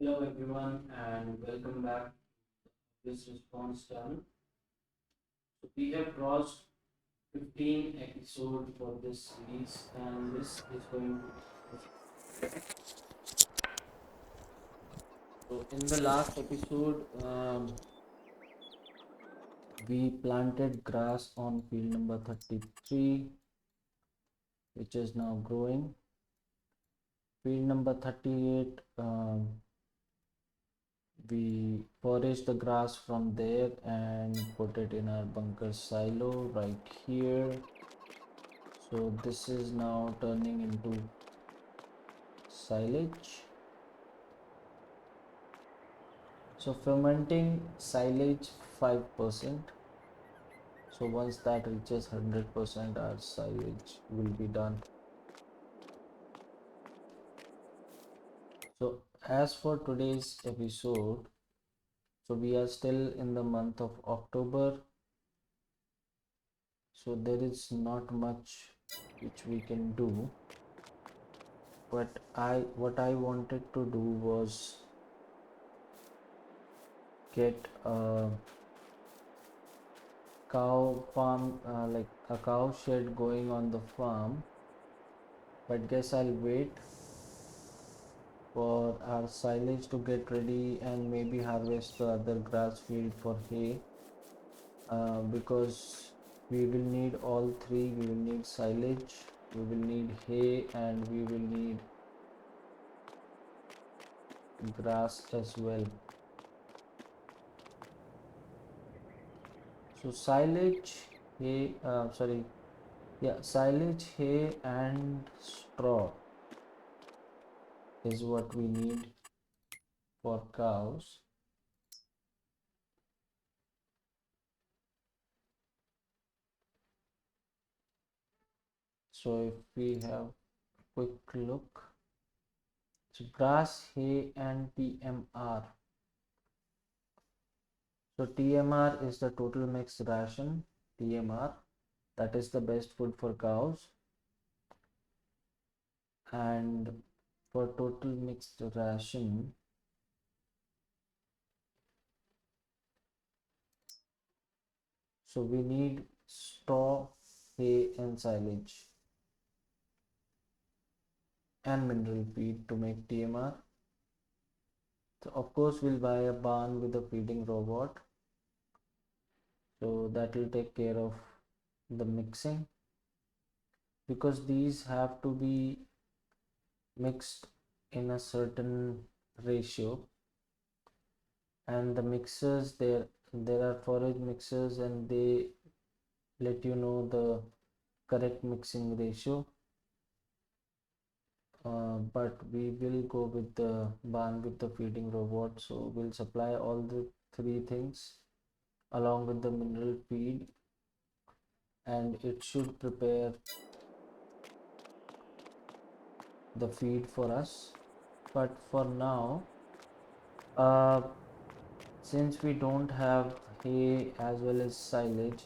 Hello everyone and welcome back to this response channel. So we have crossed 15 episodes for this series and this is going to so in the last episode we planted grass on field number 33 which is now growing. Field number 38 we foraged the grass from there and put it in our bunker silo right here. So this is now turning into silage. So fermenting silage 5%. So once that reaches 100%, our silage will be done. So as for today's episode, so we are still in the month of October. So there is not much which we can do. But what I wanted to do was get a cow farm, like a cow shed going on the farm, but guess I'll wait for our silage to get ready and maybe harvest the other grass field for hay, because we will need all three. We will need silage, we will need hay, and we will need grass as well. So silage, hay, silage, hay and straw is what we need for cows. So if we have quick look, so grass, hay and TMR. So TMR is the total mixed ration. TMR, that is the best food for cows. And for total mixed ration, so we need straw, hay and silage and mineral feed to make TMR. So of course we'll buy a barn with a feeding robot, so that will take care of the mixing, because these have to be mixed in a certain ratio. And the mixers, there are forage mixers and they let you know the correct mixing ratio, but we will go with the barn with the feeding robot. So we'll supply all the three things along with the mineral feed, and it should prepare the feed for us. But for now, uh, since we don't have hay as well as silage,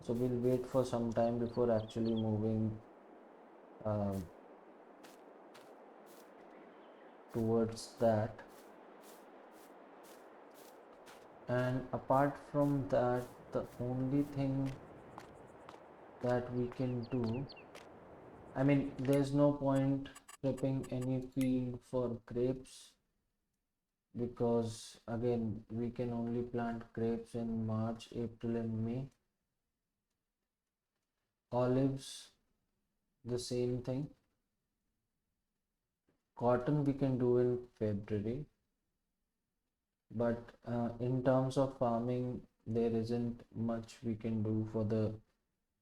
so we'll wait for some time before actually moving uh, towards that. And apart from that, the only thing that we can do, I mean, there's no point prepping any field for grapes, because again we can only plant grapes in March, April and May. Olives, the same thing. Cotton we can do in February, but in terms of farming there isn't much we can do for the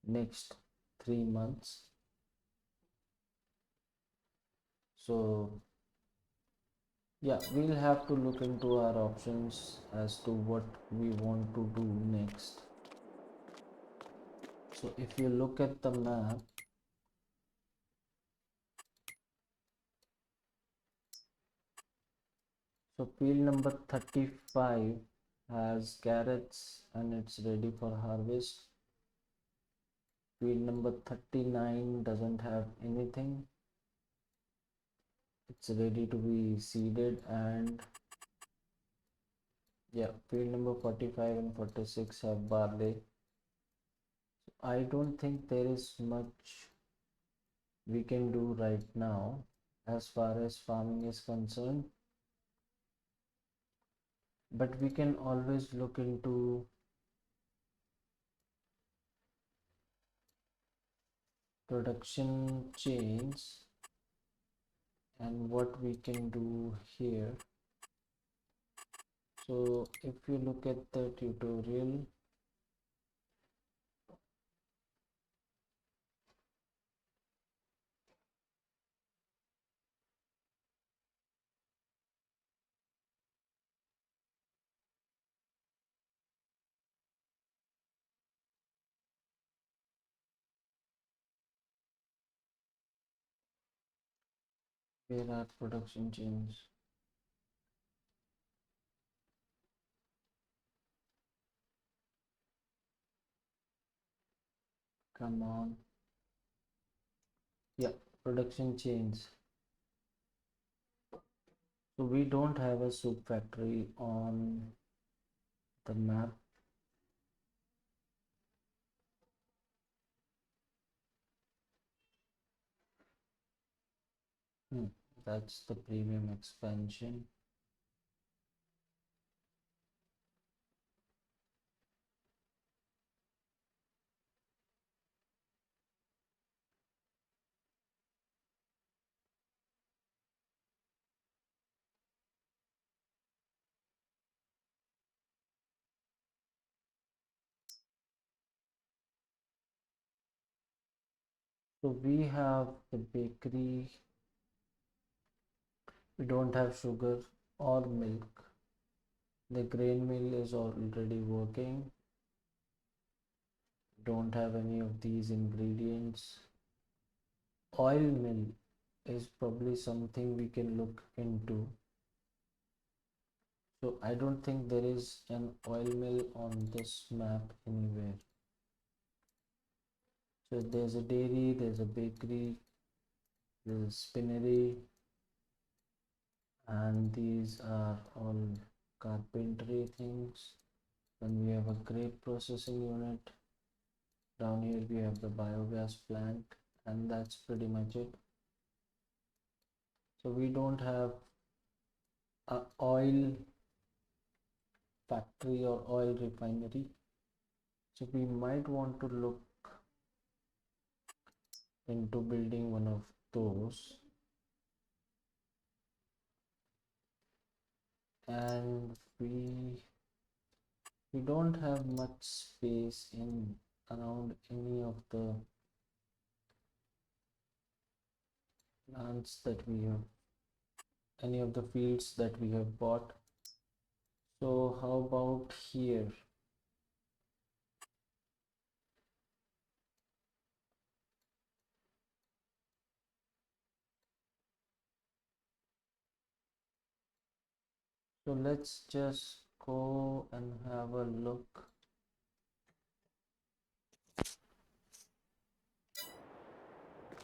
next 3 months. So yeah, we'll have to look into our options as to what we want to do next. So if you look at the map, so field number 35 has carrots and it's ready for harvest. Field number 39 doesn't have anything. It's ready to be seeded, and Yeah, field number 45 and 46 have barley. I don't think there is much we can do right now as far as farming is concerned, but we can always look into production chains and what we can do here. So if you look at the tutorial, where are production chains? Come on. Yeah, production chains. So we don't have a soup factory on the map. Hmm, that's the premium expansion. So we have the bakery. We don't have sugar or milk. The grain mill is already working. Don't have any of these ingredients. Oil mill is probably something we can look into. So I don't think there is an oil mill on this map anywhere. So there's a dairy, there's a bakery, there's a spinnery, and these are all carpentry things. Then we have a grape processing unit. Down here we have the biogas plant, and that's pretty much it. So we don't have a oil factory or oil refinery. So we might want to look into building one of those. And we don't have much space in around any of the lands that we have, any of the fields that we have bought. So how about here? So let's just go and have a look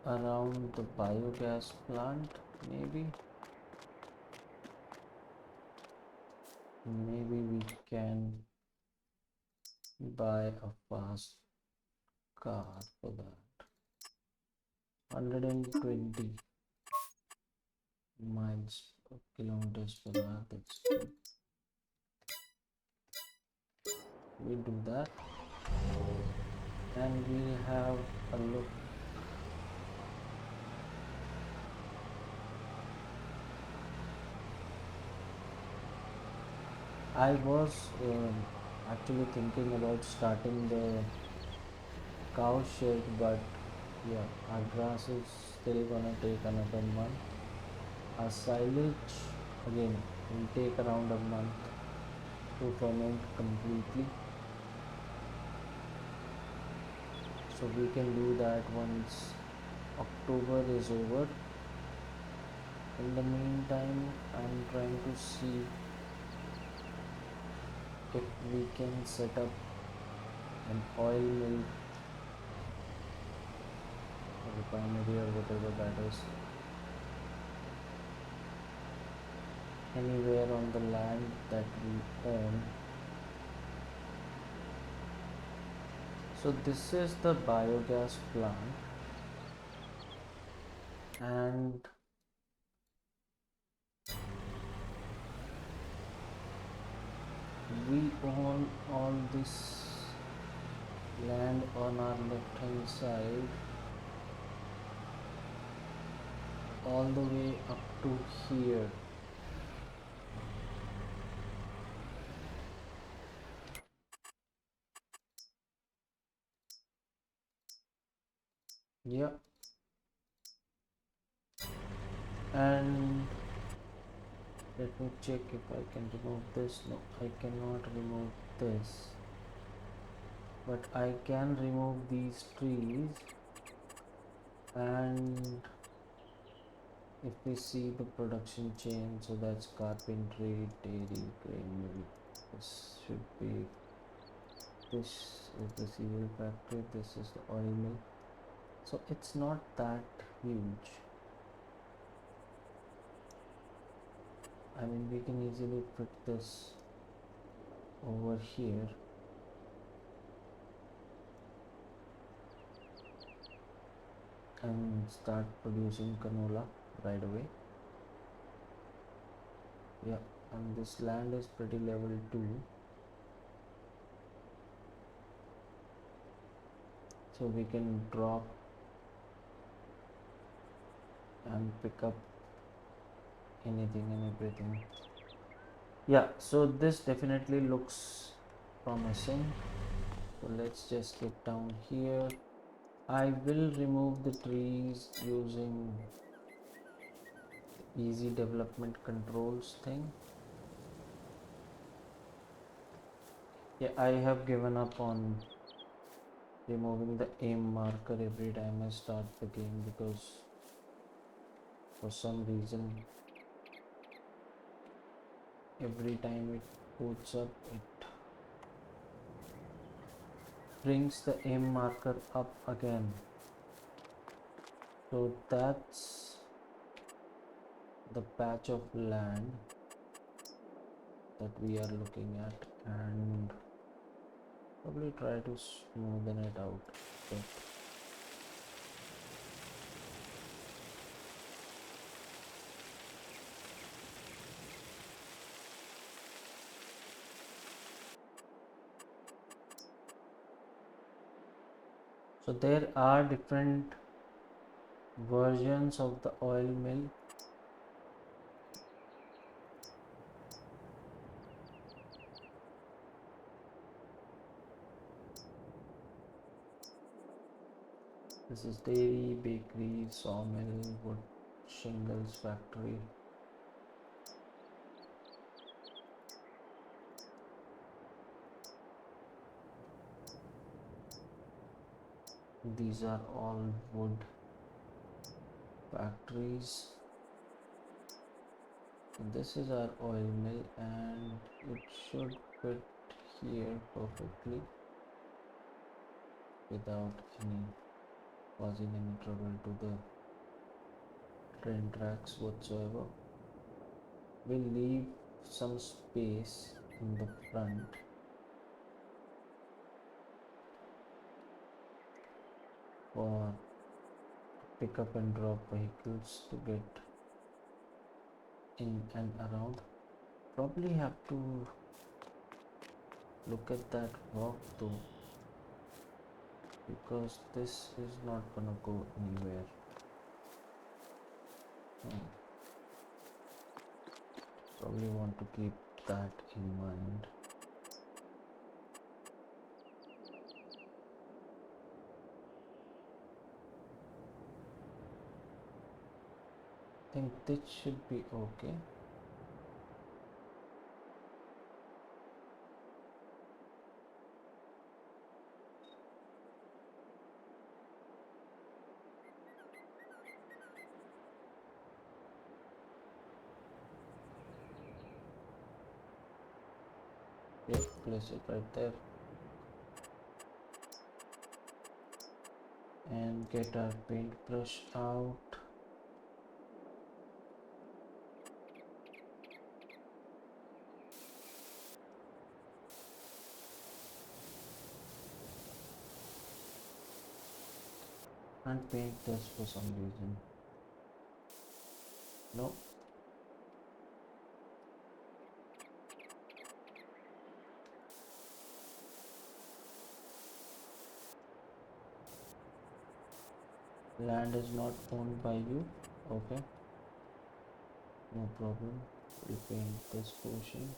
around the biogas plant. Maybe we can buy a fast car for that. 120 miles per kilometers per hour. That's good. We do that, and we'll have a look. I was actually thinking about starting the cow shed, but yeah, our grass is still gonna take another month. Our silage again will take around a month to ferment completely. So we can do that once October is over. In the meantime, I'm trying to see if we can set up an oil mill refinery or whatever that is. anywhere on the land that we own. So this is the biogas plant, and we own all this land on our left hand side all the way up to here. Yeah, and let me check if I can remove this. No, I cannot remove this, but I can remove these trees. And if we see the production chain, so that's carpentry, dairy, grain milk. This should be, this is the cereal factory, this is the oil mill. So it's not that huge. I mean, we can easily put this over here. And start producing canola right away. Yeah, and this land is pretty level 2. So we can drop and pick up anything and everything. Yeah, so this definitely looks promising. So let's just get down here. I will remove the trees using the easy development controls thing. Yeah, I have given up on removing the aim marker every time I start the game, because for some reason every time it boots up it brings the aim marker up again. So that's the patch of land that we are looking at, and probably try to smoothen it out a bit. So there are different versions of the oil mill. This is dairy, bakery, sawmill, wood shingles factory. These are all wood factories. This is our oil mill, and it should fit here perfectly without causing any trouble to the train tracks whatsoever. We'll leave some space in the front for pick up and drop vehicles to get in and around. Probably have to look at that rock though, because this is not gonna go anywhere. Probably want to keep that in mind. I think this should be okay. Okay, place it right there and get our paintbrush out. can't paint this for some reason. No. Land is not owned by you. Okay, no problem. We'll paint this portion.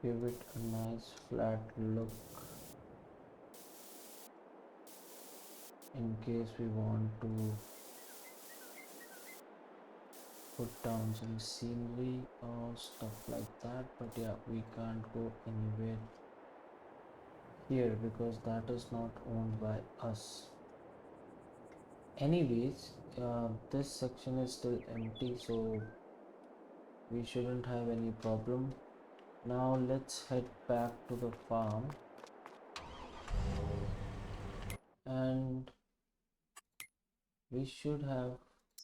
Give it a nice flat look in case we want to put down some scenery or stuff like that, but yeah, we can't go anywhere here because that is not owned by us. Anyways, this section is still empty, so we shouldn't have any problem. Now let's head back to the farm, and we should have,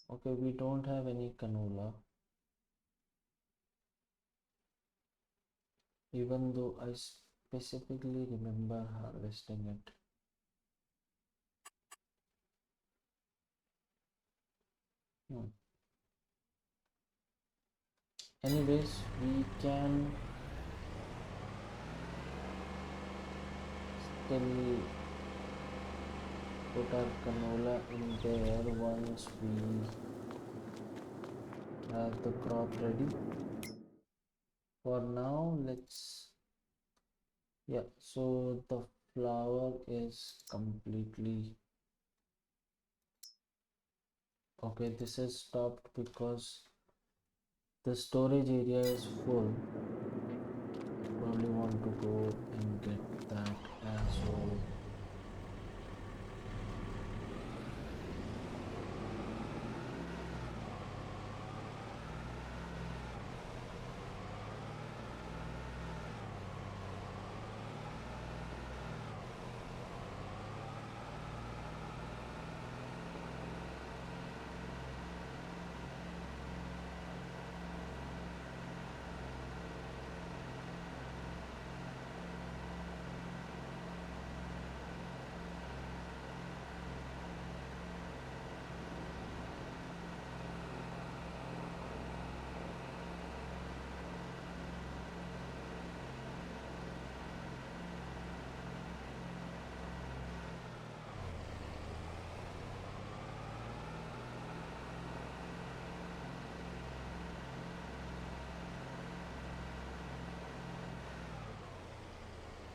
okay, we don't have any canola, even though I specifically remember harvesting it. Anyways, we can still put our canola in there once we have the crop ready. For now, let's, yeah, so the flour is completely okay. This is stopped because the storage area is full. Probably want to go and get that as well.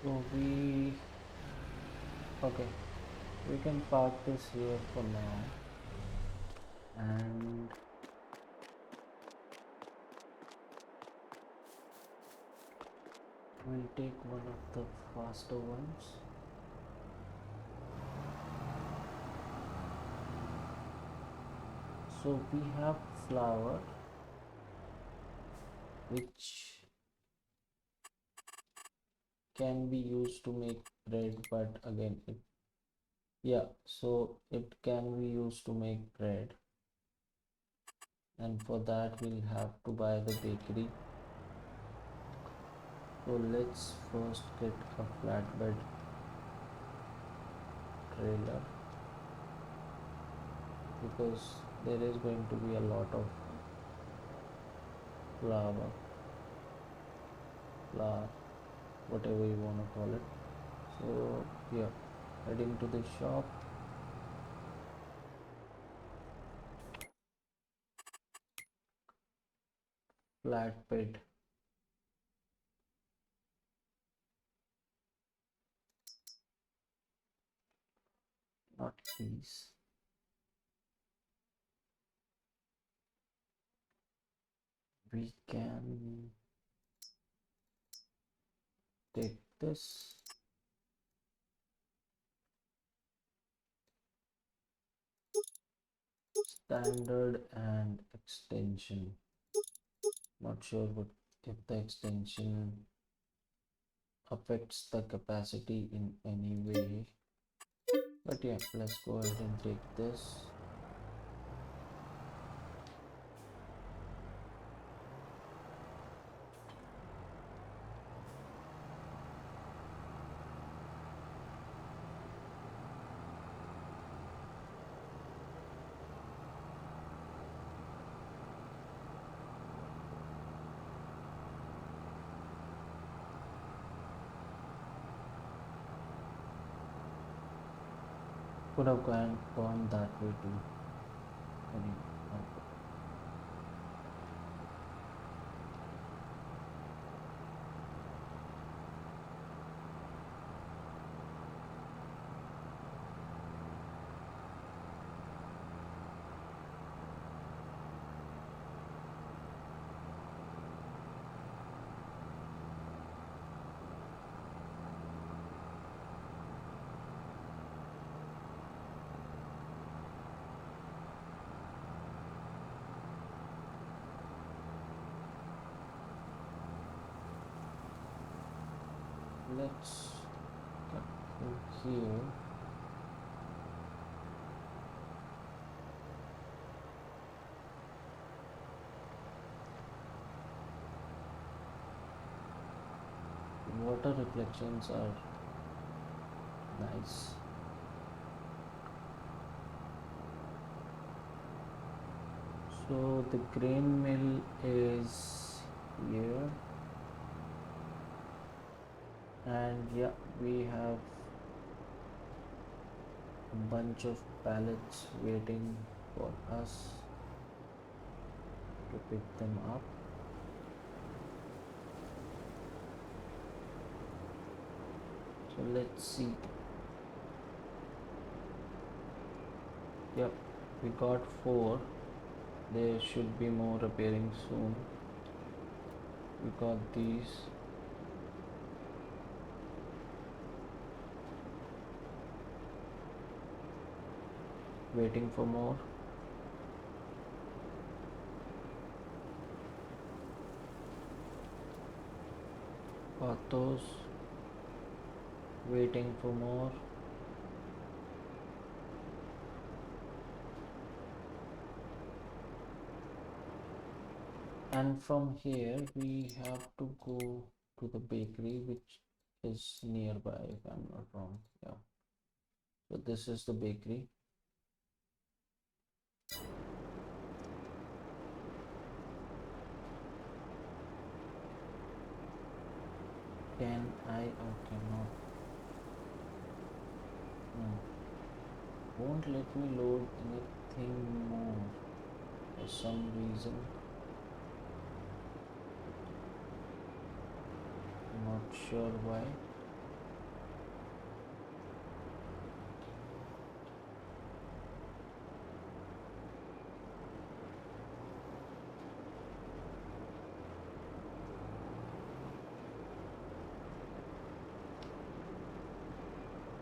So okay, we can park this here for now, and we'll take one of the faster ones. So we have flour, which can be used to make bread, but again it, yeah, so it can be used to make bread, and for that we'll have to buy the bakery. So let's first get a flatbed trailer because there is going to be a lot of flour, whatever you want to call it. So yeah, heading to the shop. Flatbed, not these. We can take this. Standard and extension. Not sure what if the extension affects the capacity in any way. But yeah, let's go ahead and take this. Could have gone that way too. Anyway, okay. Let's cut through here. Water reflections are nice. So the grain mill is here, and yeah, we have a bunch of pallets waiting for us to pick them up. So let's see. Yep, we got 4. There should be more appearing soon. We got these. Waiting for more. Got those. Waiting for more. And from here we have to go to the bakery, which is nearby, if I'm not wrong. Yeah, so this is the bakery. Can I or cannot? No, won't let me load anything more for some reason. Not sure why.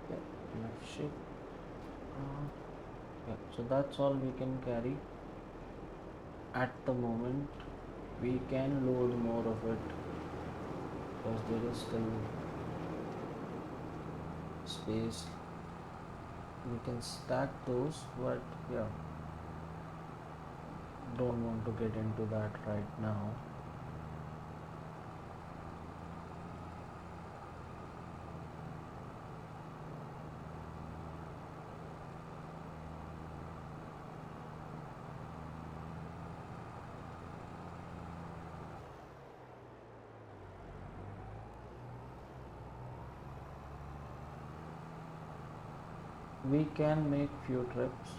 Yeah, enough ship. Yeah, so that's all we can carry at the moment. We can load more of it because there is still space. We can stack those, but yeah, don't want to get into that right now. We can make few trips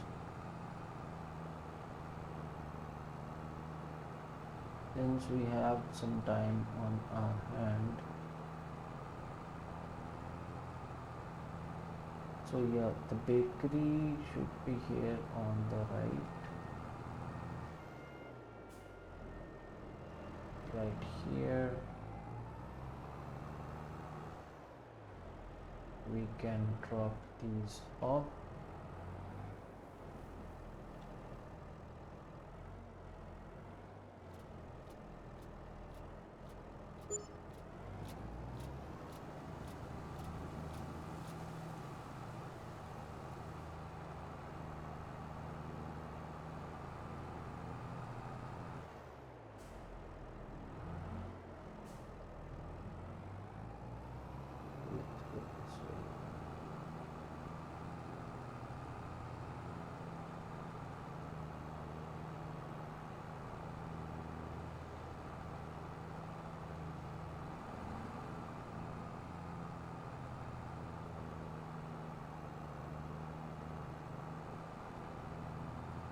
since we have some time on our hand. So yeah, the bakery should be here on the right here. We can drop these off.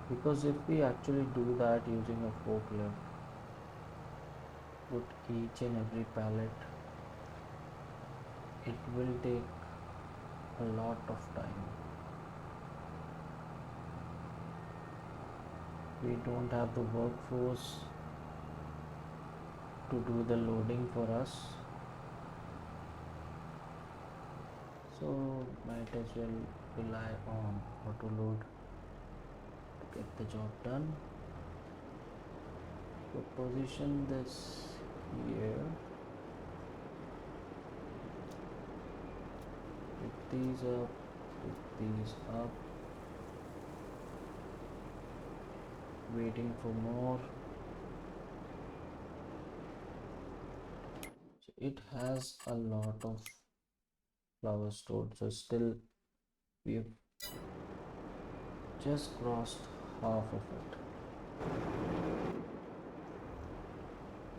because if we actually do that using a forklift, put each and every pallet, it will take a lot of time. We don't have the workforce to do the loading for us, so might as well rely on auto load to get the job done. So position this here, pick these up, pick these up, waiting for more. So it has a lot of flowers stored, so still we have just crossed half of it.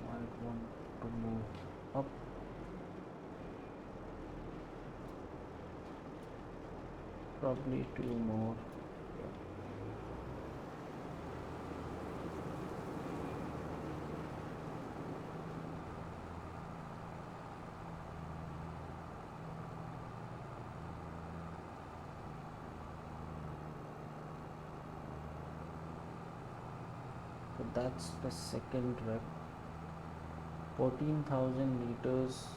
Might want to move up. Probably 2 more. So that's the second trip. 14,000 liters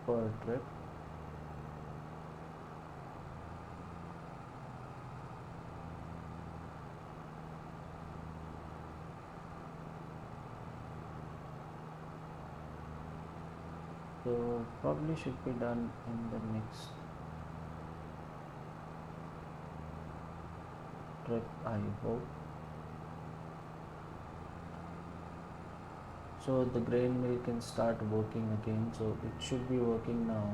per trip. So probably should be done in the next trip, I hope. So the grain mill can start working again, so it should be working now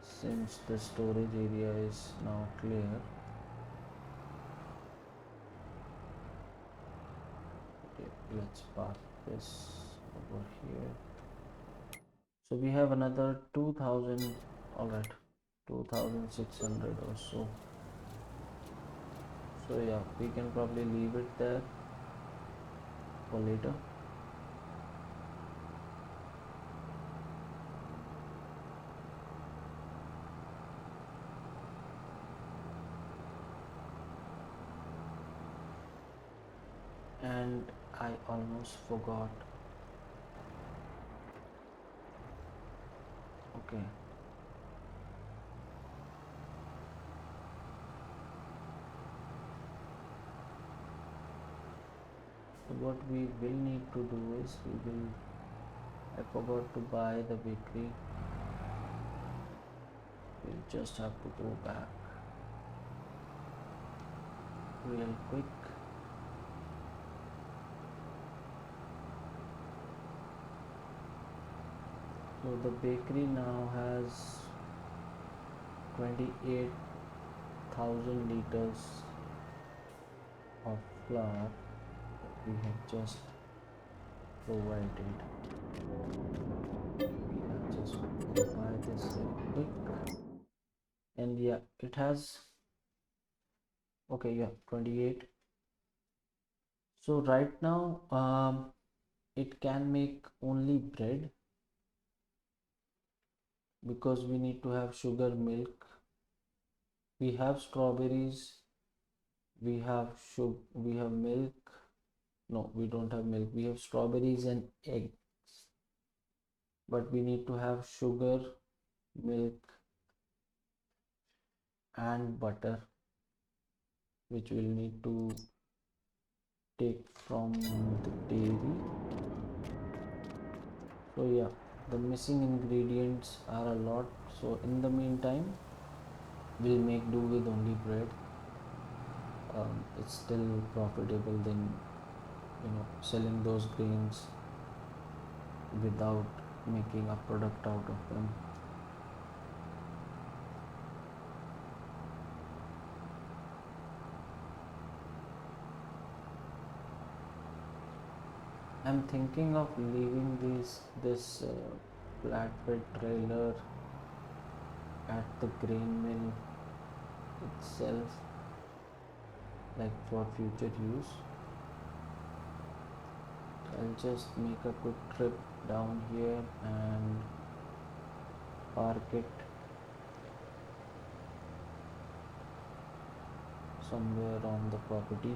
since the storage area is now clear. Okay, let's park this over here. So we have another 2000, all right, 2600 or so. So yeah, we can probably leave it there for later. And I almost forgot. Okay. So what we will need to do is I forgot to buy the bakery. We'll just have to go back real quick. So the bakery now has 28,000 liters of flour that we have just provided. I'll just go buy this real quick. And yeah, it has, okay, yeah, 28. So right now it can make only bread because we need to have sugar, milk. We have strawberries, we have sugar, we have milk. No, we don't have milk. We have strawberries and eggs, but we need to have sugar, milk and butter, which we'll need to take from the dairy. So yeah, the missing ingredients are a lot, so in the meantime we'll make do with only bread. It's still profitable than selling those grains without making a product out of them. I'm thinking of leaving this flatbed trailer at the grain mill itself, like for future use. I'll just make a quick trip down here and park it somewhere on the property.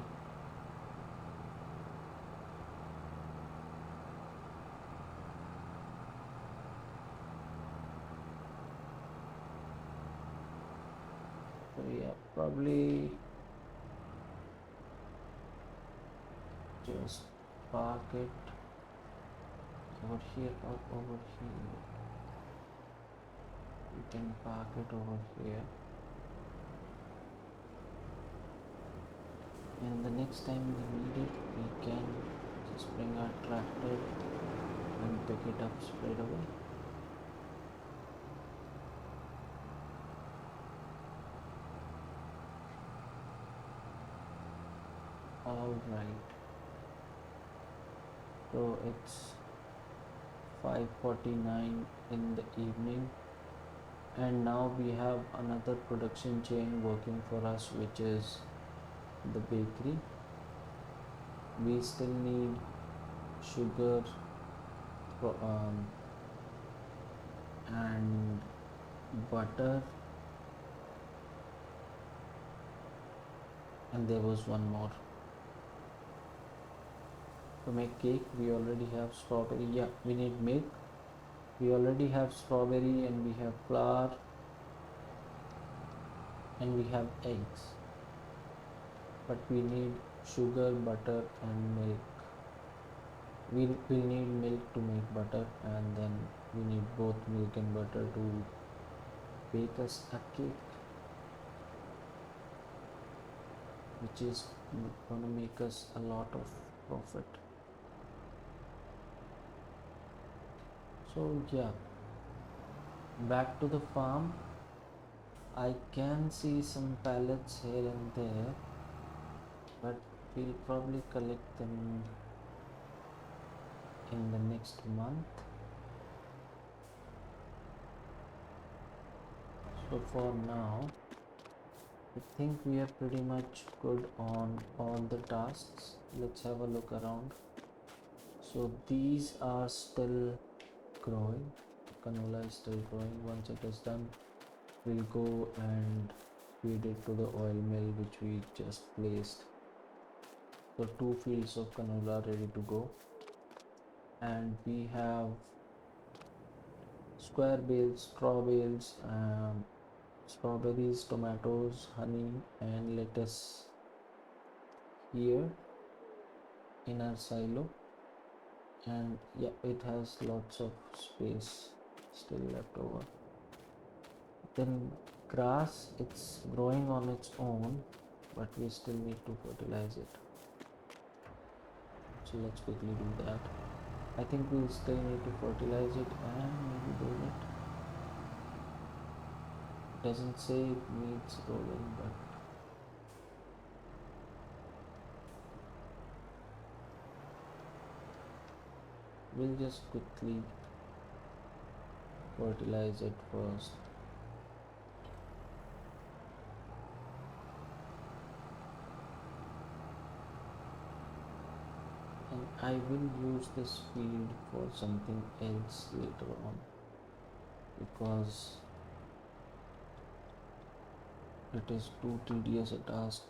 So yeah, probably just park it over here or over here. You can park it over here, and the next time we need it, we can just bring our tractor and pick it up straight away. All right, so it's 5:49 in the evening, and now we have another production chain working for us, which is the bakery. We still need sugar and butter, and there was one more. To make cake, we already have strawberry. Yeah, we need milk. We already have strawberry, and we have flour, and we have eggs. But we need sugar, butter, and milk. We will need milk to make butter, and then we need both milk and butter to bake us a cake, which is gonna make us a lot of profit. So yeah, back to the farm. I can see some pallets here and there, but we'll probably collect them in the next month. So for now, I think we are pretty much good on all the tasks. Let's have a look around. So these are still growing. Canola is still growing. Once it is done, we'll go and feed it to the oil mill, which we just placed. So 2 fields of canola ready to go, and we have square bales, straw bales, strawberries, tomatoes, honey, and lettuce here in our silo. And yeah, it has lots of space still left over. Then grass, it's growing on its own, but we still need to fertilize it. So let's quickly do that. I think we'll still need to fertilize it and maybe roll it. Doesn't say it needs rolling, but we'll just quickly fertilize it first. And I will use this field for something else later on, because it is too tedious a task.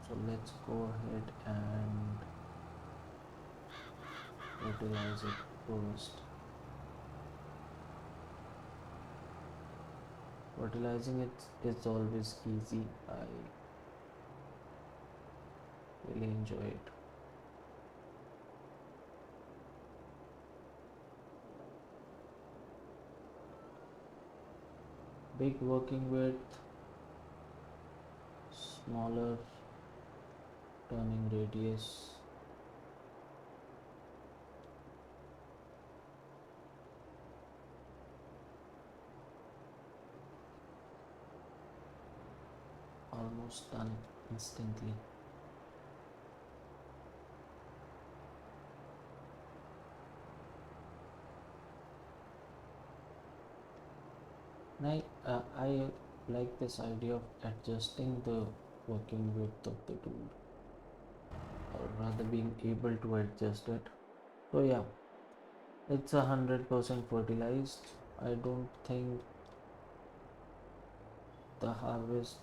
So let's go ahead and fertilize it first. Fertilizing it is always easy. I really enjoy it. Big working width, smaller turning radius. Almost done instantly. I like this idea of adjusting the working width of the tool, or rather being able to adjust it. So yeah, it's 100% fertilized. I don't think the harvest,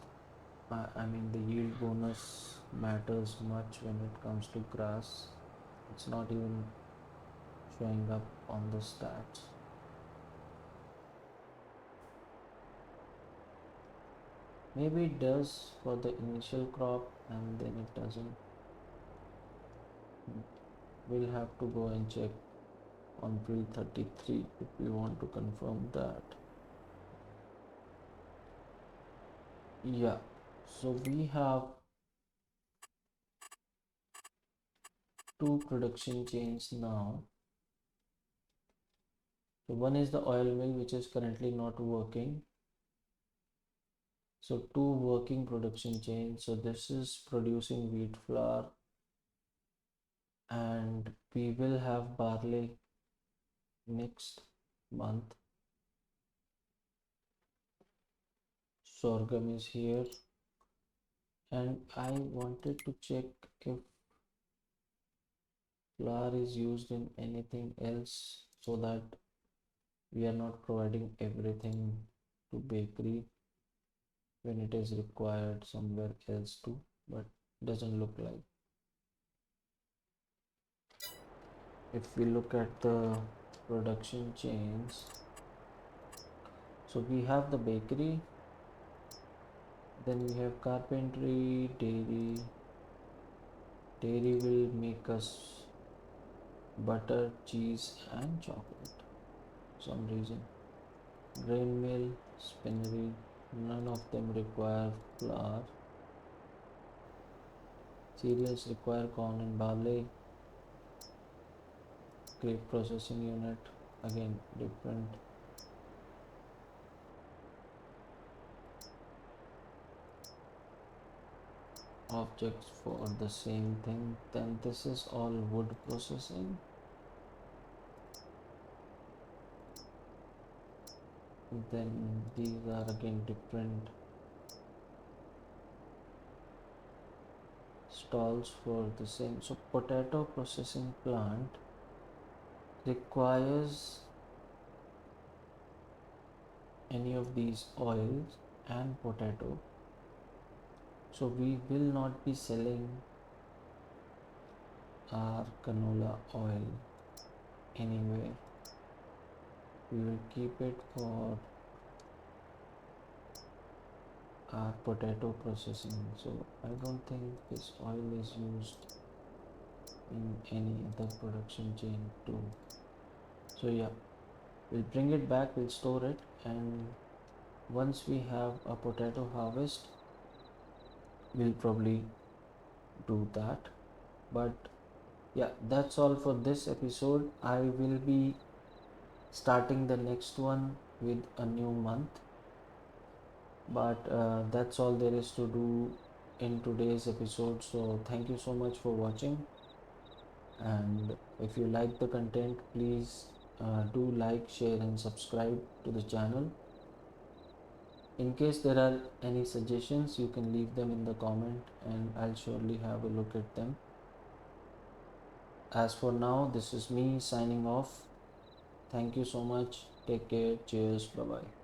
I mean the yield bonus matters much when it comes to grass. It's not even showing up on the stats. Maybe it does for the initial crop and then it doesn't. We'll have to go and check on field 33 if we want to confirm that. Yeah, so we have two production chains now. So one is the oil mill, which is currently not working. So two working production chains. So this is producing wheat flour, and we will have barley next month. Sorghum is here, and I wanted to check if flour is used in anything else so that we are not providing everything to bakery when it is required somewhere else too, but doesn't look like. If we look at the production chains, so we have the bakery, then we have carpentry, dairy. Dairy will make us butter, cheese and chocolate for some reason. Grain mill, spinnery, none of them require flour. Cereals require corn and barley. Grape processing unit, again different. Objects for the same thing. Then this is all wood processing. Then these are again different stalls for the same. So potato processing plant requires any of these oils and potato. So we will not be selling our canola oil anywhere. We will keep it for our potato processing. So I don't think this oil is used in any other production chain too. So yeah, we'll bring it back, we'll store it, and once we have a potato harvest, we'll probably do that. But yeah, that's all for this episode. I will be starting the next one with a new month, but that's all there is to do in today's episode. So thank you so much for watching, and if you like the content, please do like, share and subscribe to the channel. In case there are any suggestions, you can leave them in the comment and I'll surely have a look at them. As for now, this is me signing off. Thank you so much. Take care. Cheers. Bye bye.